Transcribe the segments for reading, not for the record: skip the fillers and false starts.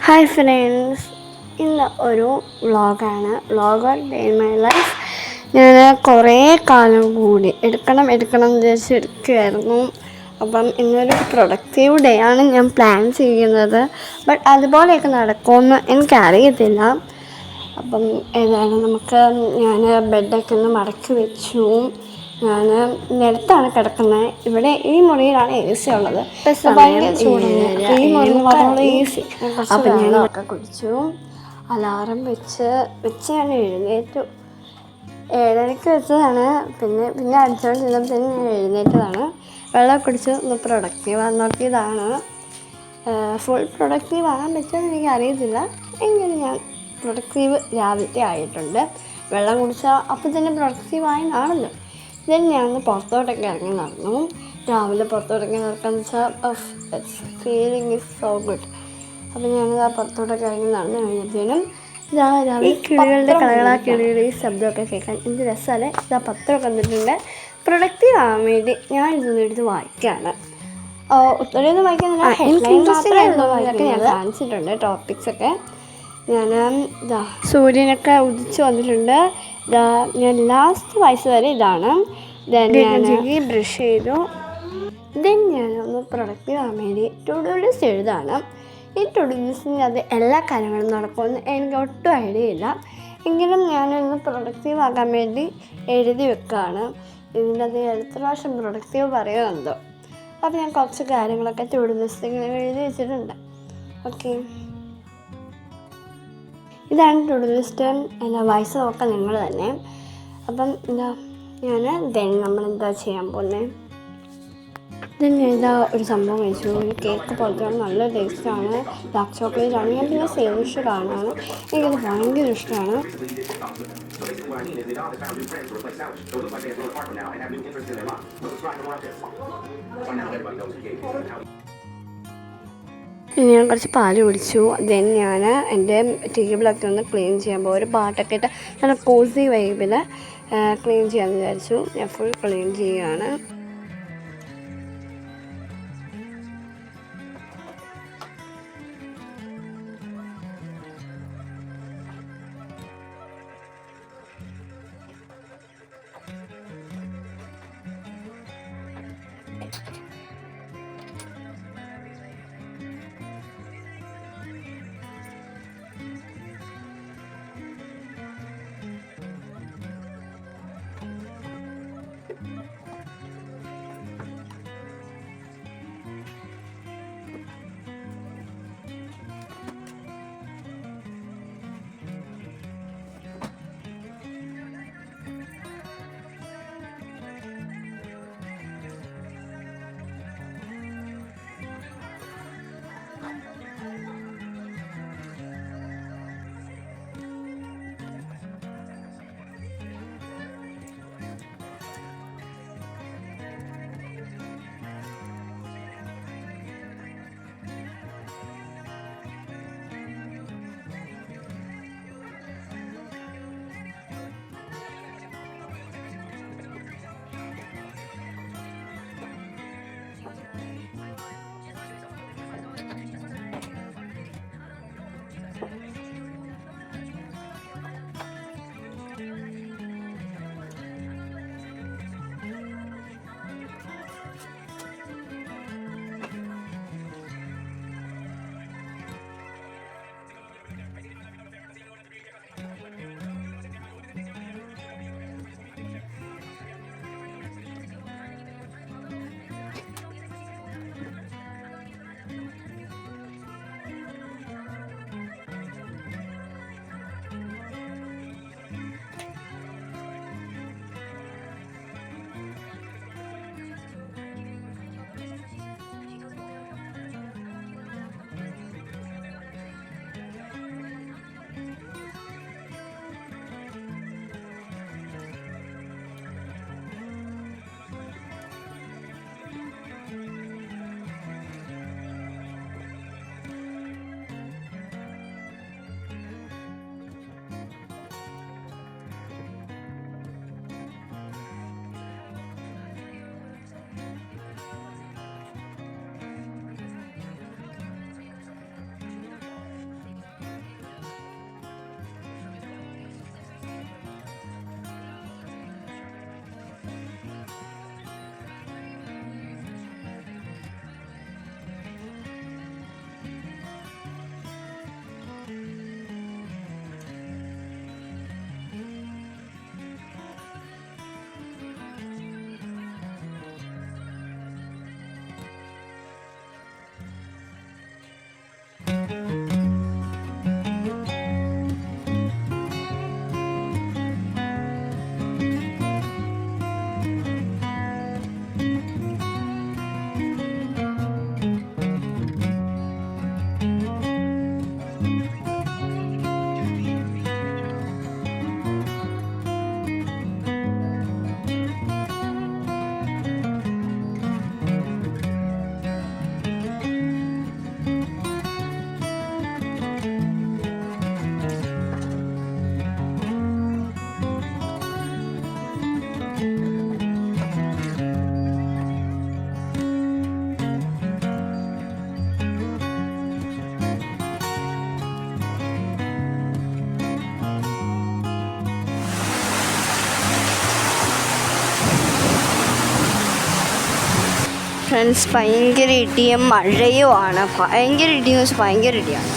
Hi friends, ഇന്ന് ഒരു വ്ളോഗാണ്. Vlog day in my life. ഞാൻ കുറേ കാലം കൂടി എടുക്കണം എന്ന് വിചാരിച്ചെടുക്കുകയായിരുന്നു. അപ്പം ഇന്നൊരു പ്രൊഡക്റ്റീവ് ഡേ ആണ് ഞാൻ പ്ലാൻ ചെയ്യുന്നത്. ബട്ട് അതുപോലെയൊക്കെ നടക്കുമെന്ന് എനിക്കറിയത്തില്ല. അപ്പം ഏതായാലും ഞാൻ ബെഡൊക്കെ ഒന്ന് മടക്കി വെച്ചു. ഞാൻ നിലത്താണ് കിടക്കുന്നത്. ഇവിടെ ഈ മുറിയിലാണ് എ സി ഉള്ളത്. ഭയങ്കര ചൂടാണ്. ഈ മുറിയിൽ മാത്രമുള്ള എ സി. അപ്പം ഞാനൊക്കെ കുടിച്ചു. അലാറം വെച്ച് ഞാൻ എഴുന്നേറ്റു. 7:30 വെച്ചതാണ്. പിന്നെ അടിച്ചുകൊണ്ട് ചെന്നപ്പോൾ ഞാൻ എഴുന്നേറ്റതാണ്. വെള്ളം കുടിച്ച് ഒന്ന് പ്രൊഡക്റ്റീവ് നോക്കിയതാണ്. ഫുൾ പ്രൊഡക്റ്റീവ് ആകാൻ പറ്റുമെന്ന് എനിക്കറിയത്തില്ല. എങ്കിലും ഞാൻ പ്രൊഡക്റ്റീവ് രാവിലത്തെ ആയിട്ടുണ്ട്. വെള്ളം കുടിച്ചാൽ അപ്പം തന്നെ പ്രൊഡക്റ്റീവായെന്നാണല്ലോ. ഞാനൊന്ന് പുറത്തോട്ടൊക്കെ ഇറങ്ങി നടന്നു. രാവിലെ പുറത്തോട്ടൊക്കെ നടക്കാന്ന് വെച്ചാൽ ഫീലിംഗ് ഈസ് സോ ഗുഡ്. അപ്പം ഞാനത് പുറത്തോട്ടൊക്കെ ഇറങ്ങി നടന്നു കഴിഞ്ഞപ്പോഴത്തേനും രാവിലെ കിളികളുടെ കിളികളുടെ ഈ ശബ്ദമൊക്കെ കേൾക്കാൻ എന്ത് രസമല്ലേ. പത്രമൊക്കെ വന്നിട്ടുണ്ട്. പ്രൊഡക്റ്റീവ് ആകാൻ വേണ്ടി ഞാൻ ഇതൊന്നും എടുത്ത് വായിക്കുകയാണ്. ഒത്തിരിയൊന്നും വായിക്കുന്നില്ല. ഹെഡ്ലൈൻ മാത്രമേ ഞാൻ കാണിച്ചിട്ടുണ്ട്. ടോപ്പിക്സൊക്കെ ഞാൻ സൂര്യനൊക്കെ ഉദിച്ച് വന്നിട്ടുണ്ട്. ഞാൻ ലാസ്റ്റ് വയസ്സ് വരെ ഇതാണ്. ഞാൻ ബ്രഷ് ചെയ്തു. ഞാനൊന്ന് പ്രൊഡക്റ്റീവ് ആകാൻ വേണ്ടി ടു ഡു ലിസ്റ്റ് എഴുതാണ്. ഈ ടു ഡു ലിസ്റ്റിൻ്റെ അത് എല്ലാ കാര്യങ്ങളും നടക്കുമെന്ന് എനിക്ക് ഒട്ടും ഐഡിയ ഇല്ല. എങ്കിലും ഞാനൊന്ന് പ്രൊഡക്റ്റീവ് ആകാൻ വേണ്ടി എഴുതി വെക്കുകയാണ്. ഇതിൻ്റെ അത് എത്ര പ്രാവശ്യം പ്രൊഡക്റ്റീവ് പറയുന്നുണ്ടോ. അപ്പോൾ ഞാൻ കുറച്ച് കാര്യങ്ങളൊക്കെ ടു ഡു ലിസ്റ്റ് ഇങ്ങനെ എഴുതി വെച്ചിട്ടുണ്ട്. ഓക്കെ, ഇതാണ് ടു ഡു ലിസ്റ്റ്. വയസ്സ് നോക്കാം നിങ്ങൾ തന്നെ. അപ്പം നമ്മളെന്താ ചെയ്യാൻ പോകുന്നത്. ഞാൻ ഒരു സംഭവം കഴിച്ചു. ഒരു കേക്ക് പോലത്തെ നല്ല ടേസ്റ്റാണ്. ഡാർക്ക് ചോക്ലേറ്റ് ആണ്. ഞാൻ പിന്നെ സേവിഷ് കാണാണ്. എനിക്കത് ഭയങ്കര ഇഷ്ടമാണ്. ഞാൻ കുറച്ച് പാല് കുടിച്ചു. ഞാൻ എൻ്റെ ടേബിളൊക്കെ ഒന്ന് ക്ലീൻ ചെയ്യാൻ പോകും. ഒരു പാട്ടൊക്കെ ഇട്ട് നല്ല കോസി വൈബിൽ ക്ലീൻ ചെയ്യാമെന്ന് വിചാരിച്ചു. ഞാൻ ഫുൾ ക്ലീൻ ചെയ്യുകയാണ്. ഫ്രണ്ട്സ്, ഭയങ്കര ഇടിയും മഴയുമാണ്. ഭയങ്കര ഇടിയെന്ന് വെച്ചാൽ ഭയങ്കര ഇടിയാണ്.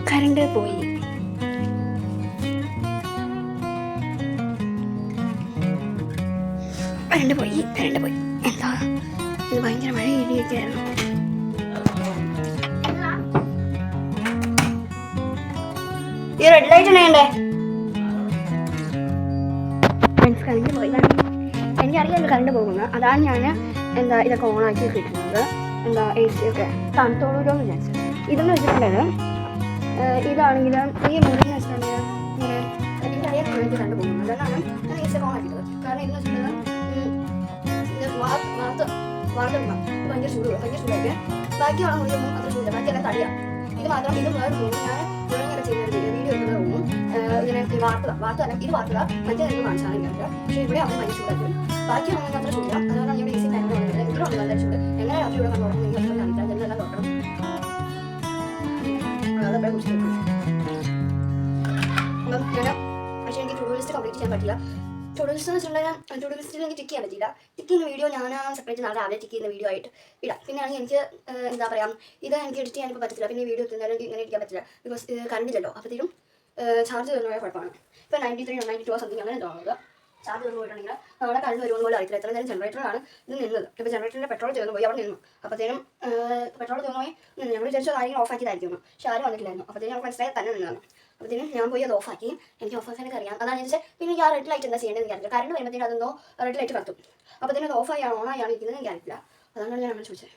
കറണ്ട് പോയി. കറണ്ട് പോയി. എന്താ ഇത്? ഭയങ്കര മഴ ഇടിയൊക്കെ ആയിരുന്നു. ഈ റെഡ് ലൈറ്റ് ഉണ്ടേ കറണ്ട് പോയി. എനിക്കറിയാം ഇത് കറണ്ട് പോകുന്നത്, അതാണ് ഞാൻ ഇതൊക്കെ ഓണാക്കി കിട്ടുന്നത്. എ സി ഒക്കെ തണുത്തോളൂരോ എന്ന് വിചാരിച്ചു. ഇതെന്ന് വെച്ചിട്ടുണ്ടെങ്കിൽ ഇതാണെങ്കിൽ ഈ മുറി എന്ന് വെച്ചിട്ടുണ്ടെങ്കിൽ ഇങ്ങനെ എനിക്കറിയാം എനിക്ക് കറണ്ട് പോകുന്നത്, അതുകൊണ്ടാണ് ഞാൻ എ സി ഒക്കെ ഓണാക്കിട്ടത്. കാരണം ഇതെന്ന് വെച്ചിട്ടുണ്ടെങ്കിൽ വാർത്തിടണം, ഭയങ്കര ചൂടായിട്ട് ബാക്കിയുള്ള മുറിയൊന്നും അത്ര ചൂടില്ല, ബാക്കിയെല്ലാം തടിയാണ്. ഇത് മാത്രം ഇത് വേറെ റൂമും ഞാൻ ഇങ്ങനെ ചെയ്യുന്ന വീഡിയോ എടുക്കുന്ന റൂമും ഇങ്ങനെ വാർത്തല്ല ഇത് വാർത്തത മറ്റേ എനിക്ക് കാണിച്ചാൽ ഇല്ല. പക്ഷേ ഇവിടെ അവർ ഭയങ്കര ചൂടാക്കും, ബാക്കിയുള്ള അത്ര ചൂടില്ല. അതുകൊണ്ടാണ് ഇവിടെ എ സി ഫാൻ ഇതിലുണ്ട് നല്ല ചൂട്. എങ്ങനെ രാത്രി ഇവിടെ കണ്ടോളണം നിങ്ങൾക്ക് കാണിക്കാം, ജനലെല്ലാം നോക്കണം. അതവിടെ കുറിച്ച് അപ്പം ഞാൻ പക്ഷേ എനിക്ക് ടു ഡു ലിസ്റ്റ് കംപ്ലീറ്റ് ചെയ്യാൻ പറ്റില്ല. ടു ഡു ലിസ്റ്റ് എന്ന് വെച്ചിട്ടുണ്ടെങ്കിൽ ടു ഡു ലിസ്റ്റിൽ എനിക്ക് ടിക്ക് ചെയ്യാൻ പറ്റില്ല. ടിക്ക് ചെയ്യുന്ന വീഡിയോ ഞാൻ സെപ്പറേറ്റ് നാളെ രാവിലെ ടിക്ക് ചെയ്യുന്ന വീഡിയോ ആയിട്ട് ഇടാം. പിന്നെയാണെങ്കിൽ എനിക്ക് എന്താ പറയുക, ഇത് എനിക്ക് എഡിറ്റ് ചെയ്യാനിപ്പോൾ പറ്റത്തില്ല. പിന്നെ വീഡിയോ എത്തുന്നേരം ഇങ്ങനെ ഇരിക്കാൻ പറ്റില്ല, ബിക്കോസ് കറണ്ടില്ലല്ലോ. അപ്പോഴത്തേക്കും ചാർജ് തരുന്ന കുഴപ്പമാണ്. ഇപ്പോൾ 93 or 92 സംതിങ് അങ്ങനെ തോന്നുന്നത്. ചാർജ് തന്നു പോയിട്ടുണ്ടെങ്കിൽ നമ്മുടെ കറണ്ട് വരുമെന്ന് പോലും അറിയില്ല. എത്ര നേരം ജനറേറ്ററാണ് ഇത് നിന്നത്. ഇപ്പോൾ ജനറേറ്ററിൻ്റെ പെട്രോൾ തീർന്നു പോയി, അവിടെ നിന്നു. അപ്പോഴത്തേനും പെട്രോൾ തീർന്നു പോയി ഞങ്ങൾ വിചാരിച്ചു ആരെങ്കിലും ഓഫാക്കിയതായിരിക്കുന്നു. പക്ഷേ ആരും വന്നിട്ടില്ലായിരുന്നു. അപ്പോഴത്തേനും നമുക്ക് മനസ്സിലായി തന്നെ നിന്നതാണ്. അപ്പോഴത്തേനും ഞാൻ പോയി അത് ഓഫാക്കി. എനിക്ക് ഓഫാക്കാനൊക്കെ അറിയാം. അതാണ് ഞാൻ വെച്ചാൽ പിന്നെ ആ റെഡ് ലൈറ്റ് എന്താ ചെയ്യേണ്ടതെന്ന് എനിക്കറിയില്ല. കറണ്ട് വരുമ്പോഴത്തേനും അതെന്തോ റെഡ് ലൈറ്റ് കത്തും. അപ്പോഴത്തേനും അത് ഓഫായാണ് ഓണായാണ് ഇരിക്കുന്നത് എനിക്കറിയില്ല. അതുകൊണ്ടാണ് ഞാൻ അങ്ങനെ ചോദിച്ചത്.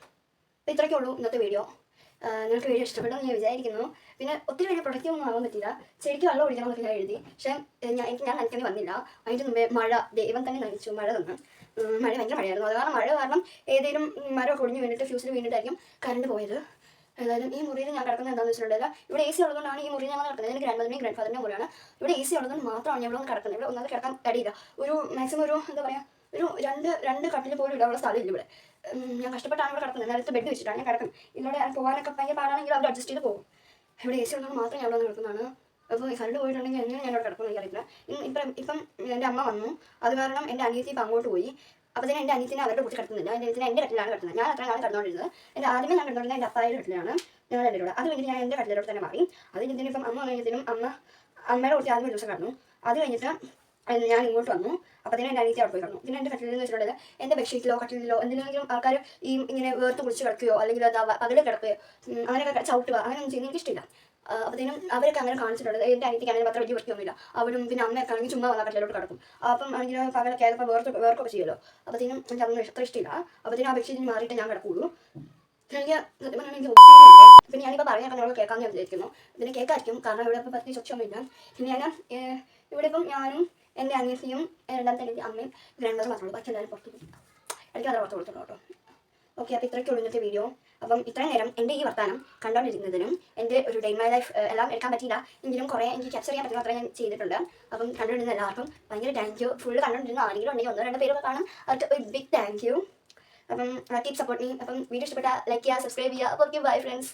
അപ്പോൾ ഇത്രയൊക്കെ ഉള്ളൂ ഇന്നത്തെ വീഡിയോ. നിങ്ങൾക്ക് വീഡിയോ ഇഷ്ടപ്പെട്ടെന്ന് ഞാൻ വിചാരിക്കുന്നു. പിന്നെ ഒത്തിരി വലിയ പ്രൊഡക്റ്റീവ് ഒന്നും ആകാൻ പറ്റില്ല. ചെടിക്ക് വെള്ളം ഒഴിക്കണം എന്നൊക്കെ ഞാൻ എഴുതി, പക്ഷേ ഞാൻ നനയ്ക്കേണ്ടി വന്നില്ല. അതിൻ്റെ മുമ്പേ മഴ ദൈവം തന്നെ നനച്ചു. മഴ തന്നു. മഴ ഭയങ്കര മഴയായിരുന്നു. അത് കാരണം മഴ കാരണം ഏതെങ്കിലും മരം ഒടിഞ്ഞ് വീണിട്ട് ഫ്യൂസിൽ വീണിട്ടായിരിക്കും കറണ്ട് പോയത്. ഏതായാലും ഈ മുറിയിൽ ഞാൻ കിടക്കുന്നത് എന്താണെന്ന് വെച്ചിട്ടുണ്ടെങ്കിൽ ഇവിടെ എ സി ഉള്ളതുകൊണ്ടാണ് ഈ മുറിയിൽ ഞങ്ങൾ കിടക്കുന്നത്. എൻ്റെ ഗ്രാൻഡ് മദറിൻ്റെയും ഗ്രാൻഡ് ഫാദറിൻ്റെയും മുറിയാണ്. ഇവിടെ എ സി ഉള്ളതുകൊണ്ട് മാത്രമാണ് ഞാൻ ഇവിടെ ഒന്ന് കിടക്കുന്നത്. ഇവിടെ ഒന്നാമത് കിടക്കാൻ ഇടയില്ല. ഒരു മാക്സിമം ഒരു എന്താ പറയുക, ഒരു രണ്ട് കട്ടിൽ പോലും ഇടാനുള്ള സ്ഥലമില്ല ഇവിടെ. ഞാൻ കഷ്ടപ്പെട്ടാണ് ഇവിടെ കിടക്കുന്നത്. നേരത്തെ ബെഡ് വെച്ചിട്ടാണ് ഞാൻ കിടക്കുന്നത്. ഇതിലൂടെ പോകാനൊക്കെ ഭയങ്കര പാടാണെങ്കിൽ അവർ അഡ്ജസ്റ്റ് ചെയ്ത് പോകും. ഇവിടെ എ സി ഉള്ളത് മാത്രം ഞാൻ ഇവിടെ കിടക്കുന്നതാണ്. അപ്പോൾ കറണ്ട് പോയിട്ടുണ്ടെങ്കിൽ എങ്ങനെ ഞാൻ ഇവിടെ കിടക്കുന്നത് എനിക്കറിയില്ല. ഇപ്പം എൻ്റെ അമ്മ വന്നു, അത് കാരണം എൻ്റെ അനിയത്തി ഇപ്പം അങ്ങോട്ട് പോയി. അപ്പോൾ തന്നെ എൻ്റെ അനിയത്തിനെ അവരുടെ കൂട്ടി കിടത്തുന്നില്ല. എൻ്റെ അനിയത്തിനെ എൻ്റെ കട്ടിലാണ് കിടക്കുന്നത്. ഞാൻ അത്ര നാളെ കിടന്നുകൊണ്ടിരുന്നത് എൻ്റെ ആദ്യമേ ഞാൻ കിടന്നുകൊണ്ടിരുന്നത് എൻ്റെ അപ്പായുടെ കട്ടിലാണ്. ഞങ്ങൾ എൻ്റെ കൂടെ അത് കഴിഞ്ഞിട്ട് ഞാൻ എൻ്റെ കട്ടിലോട്ട് തന്നെ മാറി. അത് കഴിഞ്ഞിട്ട് ഇപ്പം അമ്മ കഴിഞ്ഞതിനും അമ്മയുടെ കൂട്ടി ആദ്യം ഒരു ദിവസം കിടന്നു. അത് കഴിഞ്ഞിട്ട് ഞാൻ ഇങ്ങോട്ട് വന്നു. അപ്പോൾ തന്നെ എൻ്റെ അനിയത്തി അവിടെ പോയി കിടന്നു. പിന്നെ എൻ്റെ കട്ടിലെന്ന് വെച്ചിട്ടുണ്ടെങ്കിൽ എൻ്റെ ബെഡ്ഷീറ്റിലോ കട്ടിലോ എന്തെങ്കിലും ആൾക്കാർ ഈ ഇങ്ങനെ വേർത്ത് കുളിച്ച് കിടക്കുകയോ അല്ലെങ്കിൽ പകല് കിടക്കുകയോ അങ്ങനെയൊക്കെ ചവിട്ടുക അങ്ങനെയൊന്നും ചെയ്യുന്നത് എനിക്കിഷ്ടമില്ല. അപ്പോഴത്തേനും അവരൊക്കെ അങ്ങനെ കാണിച്ചിട്ടുണ്ട്. എൻ്റെ അനിയത്തിക്ക് അങ്ങനെ അത്ര വലിയ വൃത്തിയൊന്നുമില്ല. അവരും പിന്നെ അമ്മയൊക്കെ ആണെങ്കിൽ ചുമ്മാ വന്നാൽ കട്ടിലോട്ട് കിടക്കും. അപ്പം ആണെങ്കിൽ പകലൊക്കെ ആയപ്പോൾ വേർക്കൊക്കെ ചെയ്യുമല്ലോ. അപ്പോഴത്തേനും എനിക്ക് അതൊന്നും അത്ര ഇഷ്ടമില്ല. അപ്പോഴത്തേനും ആ ബെഡ്ഷീറ്റിന് മാറിയിട്ട് ഞാൻ കിടക്കുള്ളൂ. എനിക്ക് സത്യം പറഞ്ഞാൽ എനിക്ക് പിന്നെ ഞാനിപ്പോൾ പറയാനൊക്കെ നമ്മൾ കേൾക്കാമെന്ന് ഞാൻ വിചാരിക്കുന്നു. ഇതിന് കേൾക്കായിരിക്കും, കാരണം ഇവിടെ ഇപ്പോൾ പറ്റി സ്വച്ഛമൊന്നുമില്ല. പിന്നെ ഞാൻ ഇവിടെ ഇപ്പം ഞാനും എൻ്റെ അനിയത്തിയും രണ്ടാമത്തെ അനിയത്തി അമ്മയും ഗ്രാൻഡ് മദർ മാത്രമേ ഉള്ളൂ. ബാക്കി എല്ലാവരും പുറത്ത് പോയി. എനിക്ക് അത് പുറത്ത് കൊടുത്തുള്ളൂ കേട്ടോ. ഓക്കെ, അപ്പോൾ ഇത്രയ്ക്ക് ഉള്ളൂ ഇന്നത്തെ വീഡിയോ. അപ്പം ഇത്രയും നേരം എൻ്റെ ഈ വർത്താനം കണ്ടുകൊണ്ടിരുന്നതിനും എൻ്റെ ഒരു ഡേ മൈ ലൈഫ് എല്ലാം എടുക്കാൻ പറ്റിയില്ല എങ്കിലും കുറേ എനിക്ക് ക്യാപ്ചർ ചെയ്യാൻ പറ്റുന്ന അത്രയും ഞാൻ ചെയ്തിട്ടുണ്ട്. അപ്പം കണ്ടുകൊണ്ടിരുന്ന എല്ലാവർക്കും ഭയങ്കര താങ്ക് യു. ഫുള്ള് കണ്ടുകൊണ്ടിരുന്ന ആരെങ്കിലും ഉണ്ടെങ്കിൽ 1-2 പേരൊക്കെ കാണും. അവർക്ക് ഒരു ബിഗ് താങ്ക് യു. അപ്പം കീപ് സപ്പോർട്ട് മീ. അപ്പം വീഡിയോ ഇഷ്ടപ്പെട്ടാൽ ലൈക്ക് ചെയ്യുക, സബ്സ്ക്രൈബ് ചെയ്യുക. അപ്പോൾ ഓക്കെ, ബൈ ഫ്രണ്ട്സ്.